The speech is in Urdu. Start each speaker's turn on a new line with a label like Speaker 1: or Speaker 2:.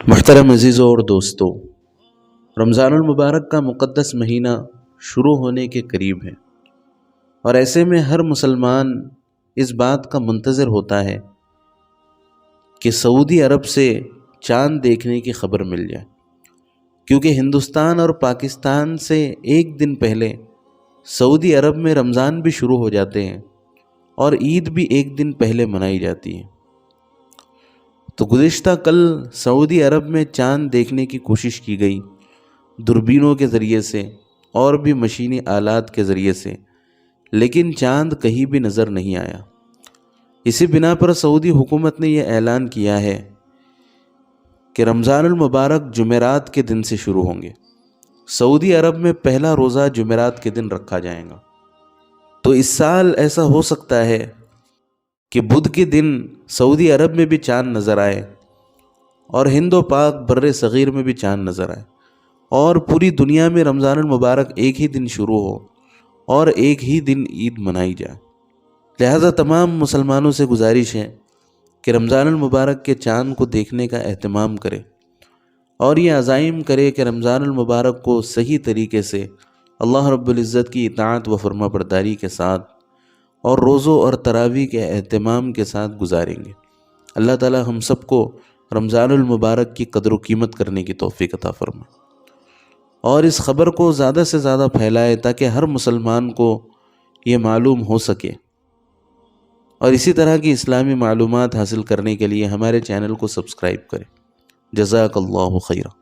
Speaker 1: محترم عزیزوں اور دوستوں، رمضان المبارک کا مقدس مہینہ شروع ہونے کے قریب ہے، اور ایسے میں ہر مسلمان اس بات کا منتظر ہوتا ہے کہ سعودی عرب سے چاند دیکھنے کی خبر مل جائے، کیونکہ ہندوستان اور پاکستان سے ایک دن پہلے سعودی عرب میں رمضان بھی شروع ہو جاتے ہیں اور عید بھی ایک دن پہلے منائی جاتی ہے۔ تو گزشتہ کل سعودی عرب میں چاند دیکھنے کی کوشش کی گئی، دوربینوں کے ذریعے سے اور بھی مشینی آلات کے ذریعے سے، لیکن چاند کہیں بھی نظر نہیں آیا۔ اسی بنا پر سعودی حکومت نے یہ اعلان کیا ہے کہ رمضان المبارک جمعرات کے دن سے شروع ہوں گے۔ سعودی عرب میں پہلا روزہ جمعرات کے دن رکھا جائے گا۔ تو اس سال ایسا ہو سکتا ہے کہ بدھ کے دن سعودی عرب میں بھی چاند نظر آئے اور ہند و پاک بر صغیر میں بھی چاند نظر آئے، اور پوری دنیا میں رمضان المبارک ایک ہی دن شروع ہو اور ایک ہی دن عید منائی جائے۔ لہذا تمام مسلمانوں سے گزارش ہے کہ رمضان المبارک کے چاند کو دیکھنے کا اہتمام کرے اور یہ عزائم کرے کہ رمضان المبارک کو صحیح طریقے سے اللہ رب العزت کی اطاعت و فرما برداری کے ساتھ اور روزوں اور تراویح کے اہتمام کے ساتھ گزاریں گے۔ اللہ تعالی ہم سب کو رمضان المبارک کی قدر و قیمت کرنے کی توفیق عطا فرمائے، اور اس خبر کو زیادہ سے زیادہ پھیلائے تاکہ ہر مسلمان کو یہ معلوم ہو سکے، اور اسی طرح کی اسلامی معلومات حاصل کرنے کے لیے ہمارے چینل کو سبسکرائب کریں۔ جزاک اللہ خیرہ۔